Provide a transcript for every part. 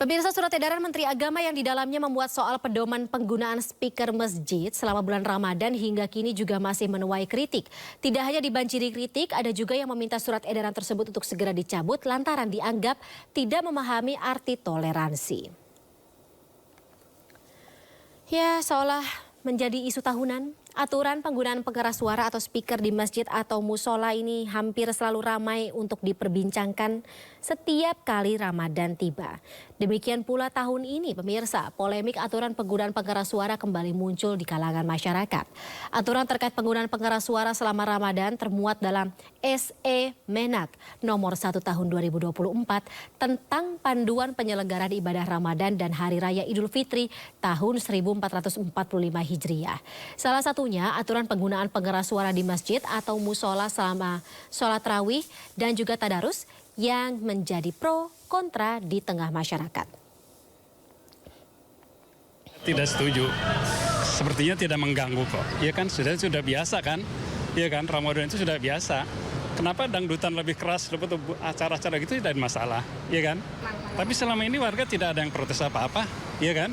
Pemirsa, surat edaran Menteri Agama yang di dalamnya memuat soal pedoman penggunaan speaker masjid selama bulan Ramadan hingga kini juga masih menuai kritik. Tidak hanya dibanjiri kritik, ada juga yang meminta surat edaran tersebut untuk segera dicabut lantaran dianggap tidak memahami arti toleransi. Ya, seolah menjadi isu tahunan, aturan penggunaan pengeras suara atau speaker di masjid atau musola ini hampir selalu ramai untuk diperbincangkan setiap kali Ramadan tiba. Demikian pula tahun ini, pemirsa, polemik aturan penggunaan pengeras suara kembali muncul di kalangan masyarakat. Aturan terkait penggunaan pengeras suara selama Ramadan termuat dalam SE Menak nomor 1 tahun 2024 tentang panduan penyelenggaraan ibadah Ramadan dan Hari Raya Idul Fitri tahun 1445 Hijriah. Salah satunya aturan penggunaan pengeras suara di masjid atau musola selama sholat rawih dan juga tadarus yang menjadi pro kontra di tengah masyarakat. Tidak setuju, sepertinya tidak mengganggu kok. Ya kan sudah biasa kan, ya kan Ramadan itu sudah biasa. Kenapa dangdutan lebih keras, acara-acara gitu tidak ada masalah, ya kan? Tapi selama ini warga tidak ada yang protes apa-apa, ya kan?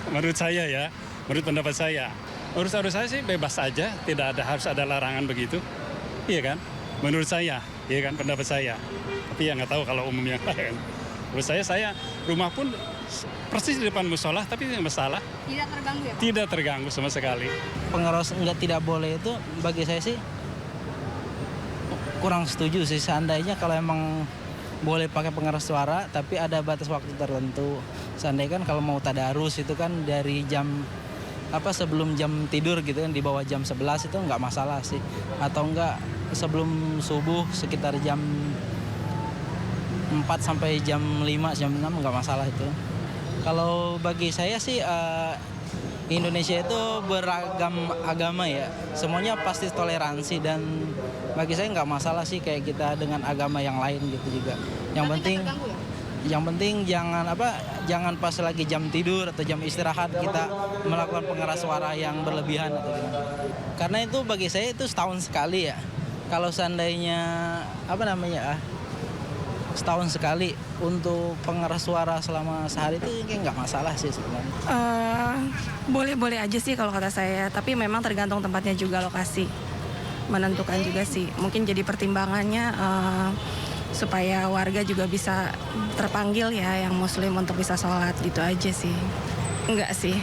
Menurut saya ya, menurut pendapat saya. Menurut saya sih bebas saja, tidak harus ada larangan begitu, iya kan? Menurut saya, iya kan pendapat saya. Tapi ya nggak tahu kalau umum yang lain. Menurut saya rumah pun persis di depan musola, tapi tidak masalah. Tidak terganggu ya Pak? Tidak terganggu sama sekali. Pengeras tidak boleh itu bagi saya sih kurang setuju sih. Seandainya kalau emang boleh pakai pengeras suara, tapi ada batas waktu tertentu. Seandainya kan kalau mau tadarus itu kan dari jam sebelum jam tidur gitu kan, di bawah jam 11 itu nggak masalah sih. Atau enggak sebelum subuh sekitar jam 4 sampai jam 5, jam 6 nggak masalah itu. Kalau bagi saya sih Indonesia itu beragam agama ya. Semuanya pasti toleransi dan bagi saya nggak masalah sih kayak kita dengan agama yang lain gitu juga. Yang penting jangan pas lagi jam tidur atau jam istirahat kita melakukan pengeras suara yang berlebihan atau gimana. Karena itu bagi saya itu setahun sekali ya. Kalau seandainya setahun sekali untuk pengeras suara selama sehari itu kayak nggak masalah sih sebenarnya. Boleh-boleh aja sih kalau kata saya, tapi memang tergantung tempatnya juga, lokasi menentukan juga sih. Mungkin jadi pertimbangannya supaya warga juga bisa terpanggil ya yang muslim untuk bisa sholat gitu aja sih. Enggak sih,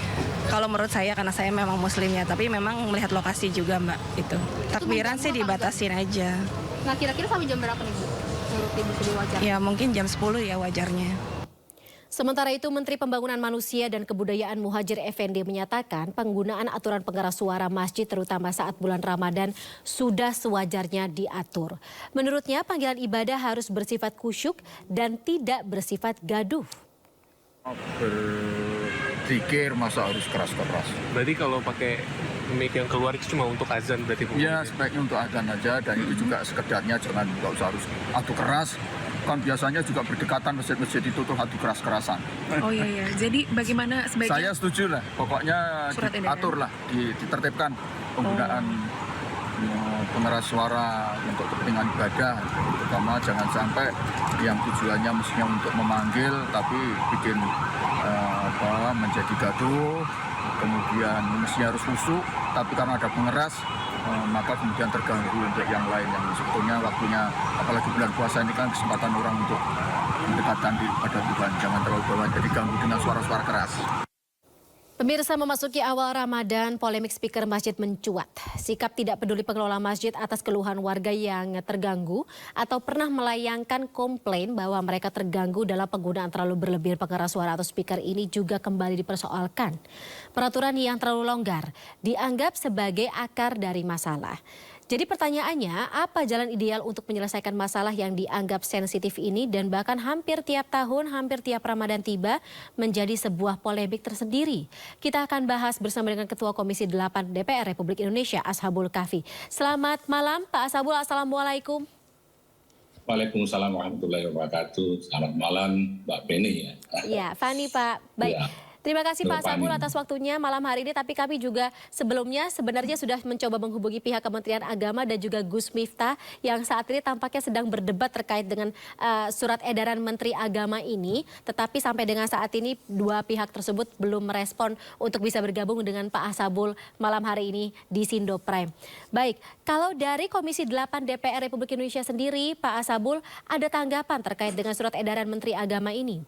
kalau menurut saya karena saya memang muslimnya, tapi memang melihat lokasi juga Mbak itu. Takbiran sih dibatasin aja. Nah kira-kira sampai jam berapa nih Bu? Menurut Ibu sudah wajar? Ya mungkin jam 10 ya wajarnya. Sementara itu, Menteri Pembangunan Manusia dan Kebudayaan Muhadjir Effendi menyatakan penggunaan aturan pengeras suara masjid terutama saat bulan Ramadan sudah sewajarnya diatur. Menurutnya, panggilan ibadah harus bersifat khusyuk dan tidak bersifat gaduh. Berzikir masa harus keras-keras. Berarti kalau pakai mic yang keluar itu cuma untuk azan berarti Bu? Ya, sebaiknya untuk azan aja dan itu juga sekedarnya, jangan nggak usah harus adu keras. Kan biasanya juga berdekatan masjid-masjid itu tuh adu keras-kerasan. Oh iya, jadi bagaimana sebaiknya? Saya setuju lah, pokoknya diatur lah, ditertibkan penggunaan pengeras suara untuk kepentingan ibadah. Terutama jangan sampai yang tujuannya mestinya untuk memanggil tapi bikin menjadi gaduh, kemudian mestinya harus khusyuk, tapi karena ada pengeras maka kemudian terganggu untuk yang lain yang sebetulnya waktunya, apalagi bulan puasa ini kan kesempatan orang untuk mendekatkan pada Tuhan, jangan terlalu bawah jadi ganggu dengan suara-suara keras. Pemirsa, memasuki awal Ramadan, polemik speaker masjid mencuat. Sikap tidak peduli pengelola masjid atas keluhan warga yang terganggu atau pernah melayangkan komplain bahwa mereka terganggu dalam penggunaan terlalu berlebihan pengeras suara atau speaker ini juga kembali dipersoalkan. Peraturan yang terlalu longgar dianggap sebagai akar dari masalah. Jadi pertanyaannya, apa jalan ideal untuk menyelesaikan masalah yang dianggap sensitif ini dan bahkan hampir tiap tahun, hampir tiap Ramadan tiba menjadi sebuah polemik tersendiri. Kita akan bahas bersama dengan Ketua Komisi 8 DPR Republik Indonesia, Ashabul Kahfi. Selamat malam Pak Ashabul, Assalamualaikum. Waalaikumsalam warahmatullahi wabarakatuh. Selamat malam Mbak Penny ya. Iya, Fani Pak. Baik. Ya. Terima kasih Pak Fani. Sabul atas waktunya malam hari ini. Tapi kami juga sebelumnya sebenarnya sudah mencoba menghubungi pihak Kementerian Agama dan juga Gus Miftah yang saat ini tampaknya sedang berdebat terkait dengan surat edaran Menteri Agama ini. Tetapi sampai dengan saat ini dua pihak tersebut belum merespon untuk bisa bergabung dengan Pak Sabul malam hari ini di Sindo Prime. Baik, kalau dari Komisi 8 DPR Republik Indonesia sendiri, Pak Sabul, ada tanggapan terkait dengan surat edaran Menteri Agama ini?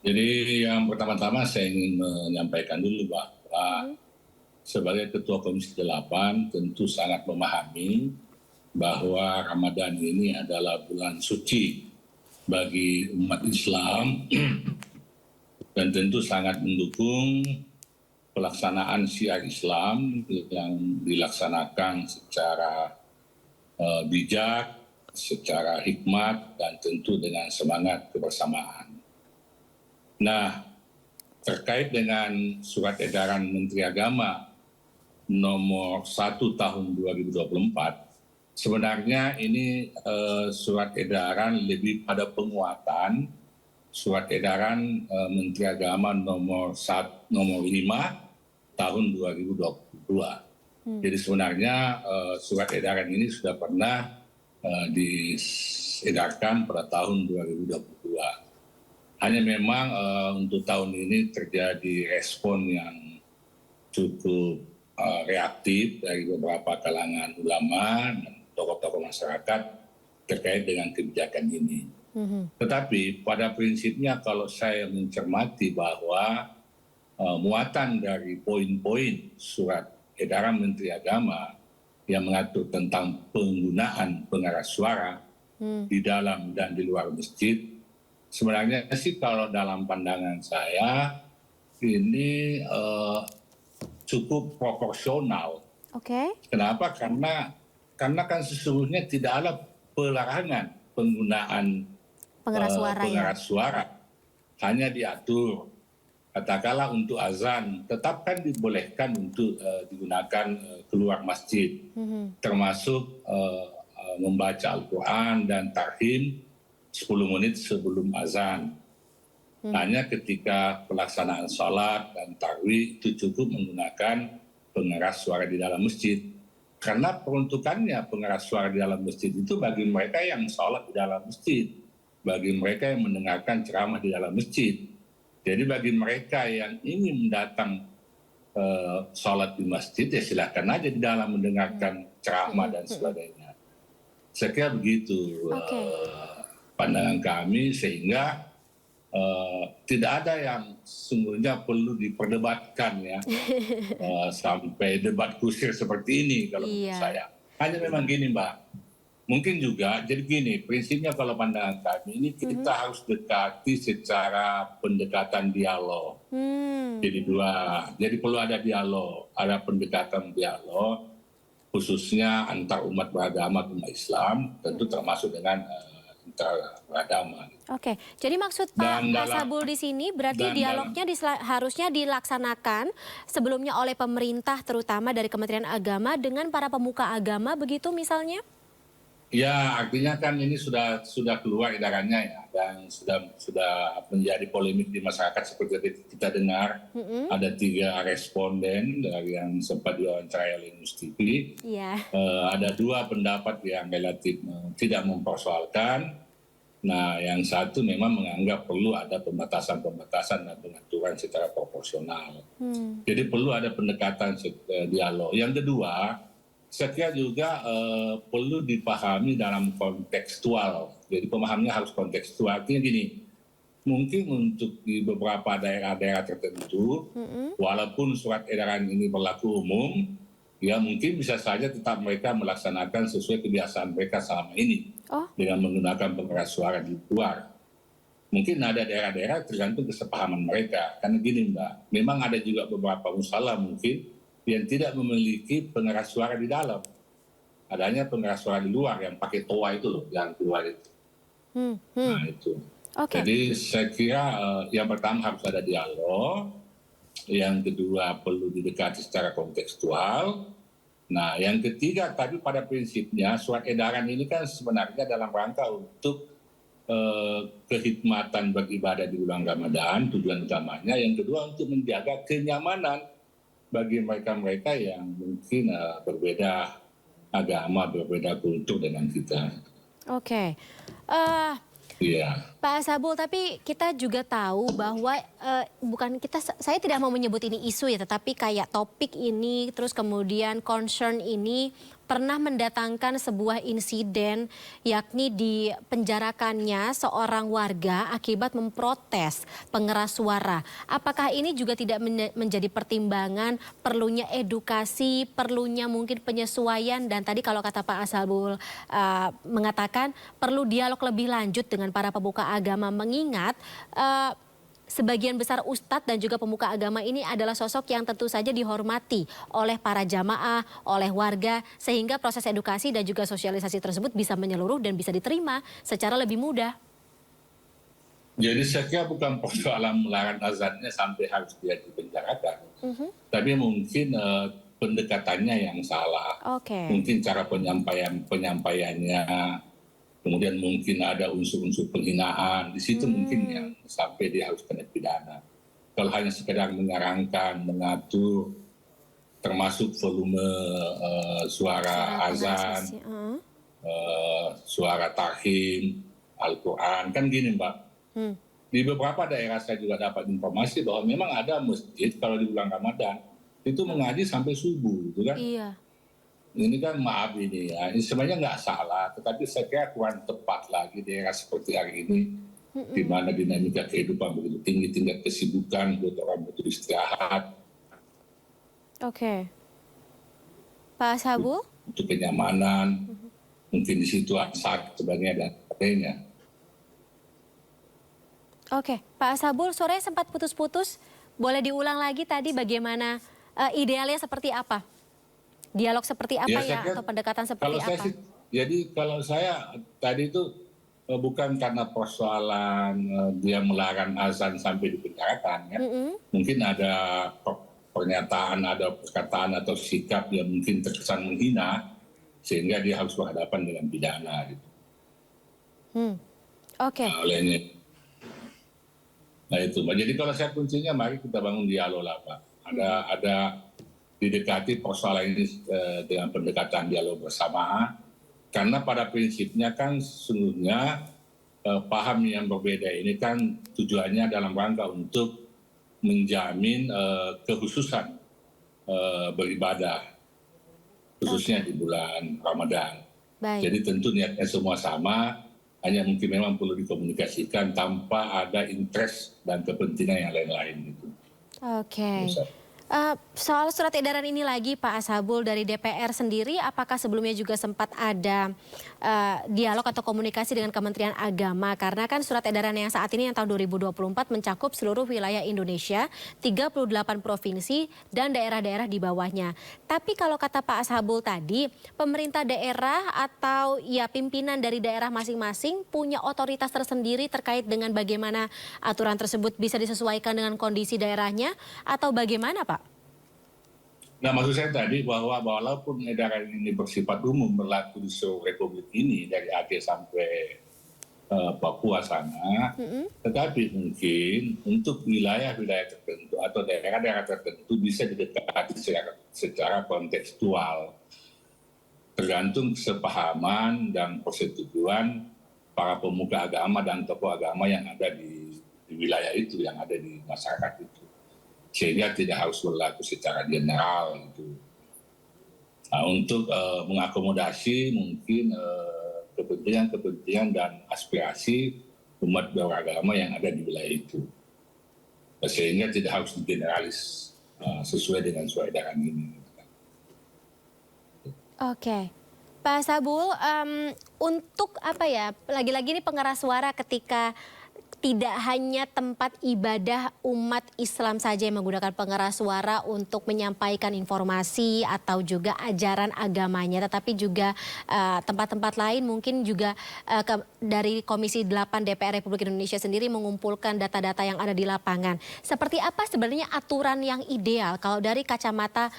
Jadi yang pertama-tama saya ingin menyampaikan dulu bahwa sebagai Ketua Komisi 8 tentu sangat memahami bahwa Ramadan ini adalah bulan suci bagi umat Islam dan tentu sangat mendukung pelaksanaan syiar Islam yang dilaksanakan secara bijak, secara hikmat dan tentu dengan semangat kebersamaan. Nah, terkait dengan surat edaran Menteri Agama nomor 1 tahun 2024, sebenarnya ini surat edaran lebih pada penguatan surat edaran Menteri Agama nomor 5 tahun 2022. Jadi sebenarnya surat edaran ini sudah pernah diedarkan pada tahun 2022. Hanya memang untuk tahun ini terjadi respon yang cukup reaktif dari beberapa kalangan ulama dan tokoh-tokoh masyarakat terkait dengan kebijakan ini. Tetapi pada prinsipnya kalau saya mencermati bahwa muatan dari poin-poin surat edaran Menteri Agama yang mengatur tentang penggunaan pengeras suara di dalam dan di luar masjid, sebenarnya sih kalau dalam pandangan saya ini cukup proporsional. Oke. Kenapa? Karena kan sesungguhnya tidak ada pelarangan penggunaan pengeras suara. Hanya diatur. Katakanlah untuk azan, tetap kan dibolehkan untuk digunakan keluar masjid. Termasuk membaca Al-Quran dan tarhim 10 menit sebelum azan. Hanya ketika pelaksanaan sholat dan tarawih itu cukup menggunakan pengeras suara di dalam masjid. Karena peruntukannya pengeras suara di dalam masjid itu bagi mereka yang sholat di dalam masjid. Bagi mereka yang mendengarkan ceramah di dalam masjid. Jadi bagi mereka yang ingin datang sholat di masjid, ya silakan aja di dalam mendengarkan ceramah dan sebagainya. Saya kira begitu. Pandangan kami, sehingga tidak ada yang sungguhnya perlu diperdebatkan ya sampai debat kusir seperti ini kalau menurut saya. Hanya memang gini Mbak, mungkin juga jadi gini, prinsipnya kalau pandangan kami ini kita harus dekati secara pendekatan dialog. Jadi jadi perlu ada dialog, ada pendekatan dialog khususnya antar umat beragama umat Islam, tentu termasuk dengan beragama. Oke, jadi maksud Pak Sabul di sini berarti dialognya harusnya dilaksanakan sebelumnya oleh pemerintah terutama dari Kementerian Agama dengan para pemuka agama begitu misalnya? Ya, artinya kan ini sudah keluar edarannya ya, dan sudah menjadi polemik di masyarakat seperti kita dengar. Ada 3 responden dari yang sempat diwawancarai oleh News TV. Ada 2 pendapat yang relatif tidak mempersoalkan. Nah, yang satu memang menganggap perlu ada pembatasan dan pengaturan secara proporsional. Jadi perlu ada pendekatan dialog. Yang kedua, saya kira juga perlu dipahami dalam kontekstual. Jadi pemahamannya harus kontekstual. Artinya gini, mungkin untuk di beberapa daerah-daerah tertentu, walaupun surat edaran ini berlaku umum, ya mungkin bisa saja tetap mereka melaksanakan sesuai kebiasaan mereka selama ini dengan menggunakan pengeras suara di luar. Mungkin ada daerah-daerah tergantung kesepahaman mereka. Karena gini Mbak, memang ada juga beberapa musala mungkin yang tidak memiliki pengeras suara di dalam. Adanya pengeras suara di luar yang pakai toa itu loh, yang keluar itu. Nah itu. Jadi saya kira yang pertama harus ada dialog, yang kedua perlu didekati secara kontekstual. Nah yang ketiga tadi pada prinsipnya surat edaran ini kan sebenarnya dalam rangka untuk kehikmatan beribadah di bulan Ramadan, tujuan utamanya. Yang kedua untuk menjaga kenyamanan bagi mereka-mereka yang mungkin berbeda agama, berbeda kultur dengan kita. Oke. Iya. Pak Sabul, tapi kita juga tahu bahwa saya tidak mau menyebut ini isu ya, tetapi kayak topik ini, terus kemudian concern ini pernah mendatangkan sebuah insiden, yakni dipenjarakannya seorang warga akibat memprotes pengeras suara. Apakah ini juga tidak menjadi pertimbangan perlunya edukasi, perlunya mungkin penyesuaian, dan tadi kalau kata Pak Sabul mengatakan perlu dialog lebih lanjut dengan para pemuka agama, mengingat sebagian besar ustadz dan juga pemuka agama ini adalah sosok yang tentu saja dihormati oleh para jamaah, oleh warga, sehingga proses edukasi dan juga sosialisasi tersebut bisa menyeluruh dan bisa diterima secara lebih mudah. Jadi saya kira bukan persoalan melarang azannya sampai harus dia dipenjarakan. Tapi mungkin pendekatannya yang salah. Mungkin cara penyampaiannya, kemudian mungkin ada unsur-unsur penghinaan, di situ mungkin yang sampai dia harus kena pidana. Kalau hanya sekedar menyarankan, mengatur, termasuk volume suara azan, suara tahim, Al-Quran, kan gini Mbak. Di beberapa daerah saya juga dapat informasi bahwa memang ada masjid kalau di bulan Ramadan, itu mengaji sampai subuh, gitu kan? Iya. Ini kan maaf ini ya, ini sebenarnya nggak salah, tetapi saya kira kurang tepat lagi di era seperti hari ini, di mana dinamika kehidupan begitu tinggi, tingkat kesibukan, buat orang butuh istirahat. Oke. Pak Sabul? Untuk kenyamanan, mungkin di situ asal sebagainya dan sebagainya. Oke, Pak Sabul, sore sempat putus-putus, boleh diulang lagi tadi bagaimana idealnya seperti apa? Dialog seperti apa ya atau pendekatan seperti apa? Jadi kalau saya tadi itu bukan karena persoalan dia melarang azan sampai dipenjarakan ya. Mungkin ada pernyataan, ada perkataan atau sikap yang mungkin terkesan menghina sehingga dia harus berhadapan dengan pidana gitu. Oke. Nah itu, jadi kalau saya kuncinya mari kita bangun dialog lah Pak. Ada didekati persoalan ini dengan pendekatan dialog bersama, karena pada prinsipnya kan sesungguhnya paham yang berbeda ini kan tujuannya dalam rangka untuk menjamin kekhususan beribadah, khususnya di bulan Ramadan. Jadi tentu niatnya semua sama, hanya mungkin memang perlu dikomunikasikan tanpa ada interest dan kepentingan yang lain-lain gitu. Oke. Soal surat edaran ini lagi Pak Sabul, dari DPR sendiri apakah sebelumnya juga sempat ada dialog atau komunikasi dengan Kementerian Agama, karena kan surat edaran yang saat ini yang tahun 2024 mencakup seluruh wilayah Indonesia, 38 provinsi dan daerah-daerah di bawahnya. Tapi kalau kata Pak Sabul tadi, pemerintah daerah atau ya pimpinan dari daerah masing-masing punya otoritas tersendiri terkait dengan bagaimana aturan tersebut bisa disesuaikan dengan kondisi daerahnya atau bagaimana Pak? Nah maksud saya tadi bahwa walaupun edaran ini bersifat umum berlaku di seluruh republik ini dari Aceh sampai Papua sana, tetapi mungkin untuk wilayah-wilayah tertentu atau daerah-daerah tertentu bisa didekati secara kontekstual, tergantung kesepahaman dan persetujuan para pemuka agama dan tokoh agama yang ada di wilayah itu, yang ada di masyarakat itu. Sehingga tidak harus berlaku secara general gitu. Nah, untuk mengakomodasi mungkin kepentingan dan aspirasi umat beragama yang ada di wilayah itu, sehingga tidak harus digeneralis sesuai dengan surat edaran ini. Oke. Pak Sabul, untuk apa ya, lagi-lagi ini pengeras suara ketika tidak hanya tempat ibadah umat Islam saja yang menggunakan pengeras suara untuk menyampaikan informasi atau juga ajaran agamanya, tetapi juga tempat-tempat lain mungkin juga dari Komisi 8 DPR Republik Indonesia sendiri mengumpulkan data-data yang ada di lapangan. Seperti apa sebenarnya aturan yang ideal kalau dari kacamata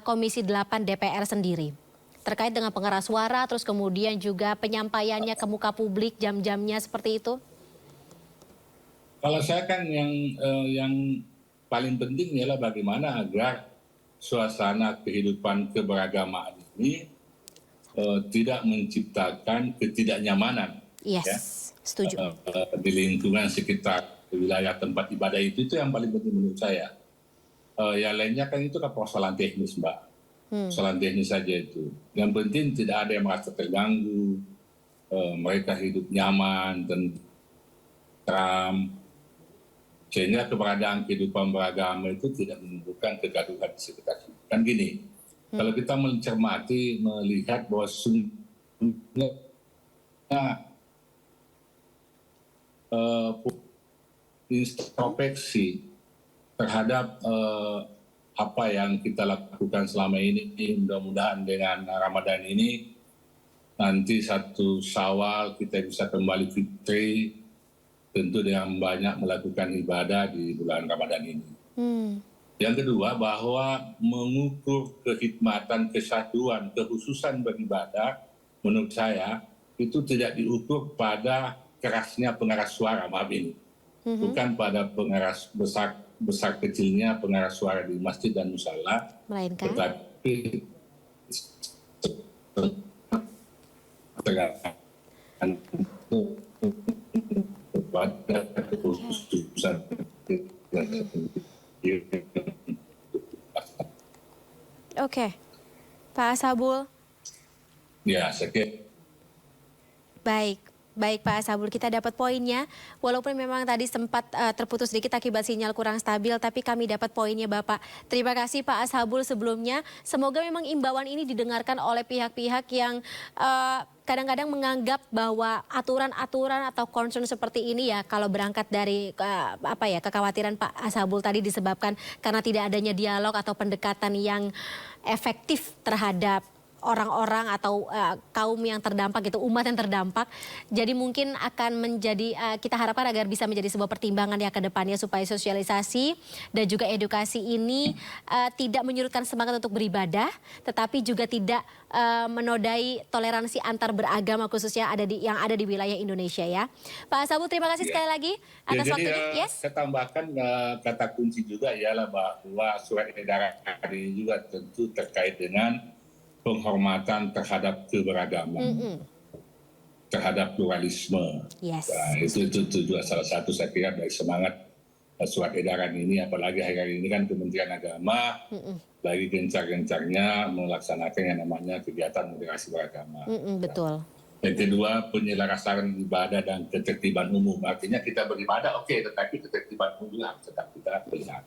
Komisi 8 DPR sendiri? terkait dengan pengeras suara, terus kemudian juga penyampaiannya ke muka publik, jam-jamnya seperti itu? Kalau saya kan yang paling penting ialah bagaimana agar suasana kehidupan keberagamaan ini tidak menciptakan ketidaknyamanan. Yes, ya, setuju. Di lingkungan sekitar wilayah tempat ibadah itu yang paling penting menurut saya. Yang lainnya kan itu kan persoalan teknis, Mbak. Persoalan teknis saja itu. Yang penting tidak ada yang merasa terganggu, mereka hidup nyaman dan tentram, sehingga keberadaan kehidupan beragama itu tidak menimbulkan kegaduhan di sekitar kita. Kan gini, kalau kita mencermati, melihat bahwa sesungguhnya introspeksi terhadap apa yang kita lakukan selama ini, mudah-mudahan dengan Ramadan ini nanti 1 Syawal kita bisa kembali fitri, tentu dengan banyak melakukan ibadah di bulan Ramadan ini. Yang kedua, bahwa mengukur kehikmatan, kesatuan, kekhususan beribadah, menurut saya itu tidak diukur pada kerasnya pengeras suara, maaf ini. Bukan pada pengeras besar kecilnya pengeras suara di masjid dan musala, Melainkan? Tetapi pada kekhususan. Oke, Pak Ashabul. Ya, saya kira. Baik Pak Ashabul, kita dapat poinnya. Walaupun memang tadi sempat terputus sedikit akibat sinyal kurang stabil, tapi kami dapat poinnya Bapak. Terima kasih Pak Ashabul sebelumnya. Semoga memang imbauan ini didengarkan oleh pihak-pihak yang kadang-kadang menganggap bahwa aturan-aturan atau concern seperti ini ya, kalau berangkat dari kekhawatiran Pak Ashabul tadi disebabkan karena tidak adanya dialog atau pendekatan yang efektif terhadap orang-orang atau kaum yang terdampak gitu, umat yang terdampak. Jadi mungkin akan menjadi, kita harapkan agar bisa menjadi sebuah pertimbangan ya ke depannya supaya sosialisasi dan juga edukasi ini tidak menyurutkan semangat untuk beribadah, tetapi juga tidak menodai toleransi antar beragama khususnya yang ada di wilayah Indonesia ya. Pak Ashabul, terima kasih sekali lagi atas waktunya. Yes. Saya tambahkan kata kunci juga ialah bahwa surat edaran ini juga tentu terkait dengan penghormatan terhadap keberagaman, terhadap pluralisme. Yes. Nah, itu juga salah satu saya kira dari semangat surat edaran ini, apalagi hari ini kan Kementerian Agama lagi gencar-gencarnya melaksanakan yang namanya kegiatan moderasi beragama. Betul. Yang kedua, penyelenggaraan ibadah dan ketertiban umum. Artinya kita beribadah oke, tetapi ketertiban umum juga harus tetap kita pelihara.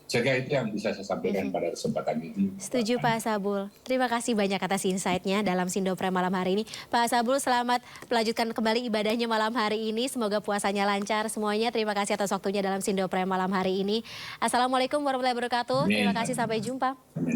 Saya kira itu yang bisa saya sampaikan pada kesempatan ini. Setuju Pak Ashabul. Terima kasih banyak atas insight-nya dalam Sindopre malam hari ini. Pak Ashabul, selamat melanjutkan kembali ibadahnya malam hari ini. Semoga puasanya lancar semuanya. Terima kasih atas waktunya dalam Sindopre malam hari ini. Assalamualaikum warahmatullahi wabarakatuh. Terima kasih, sampai jumpa. Amin.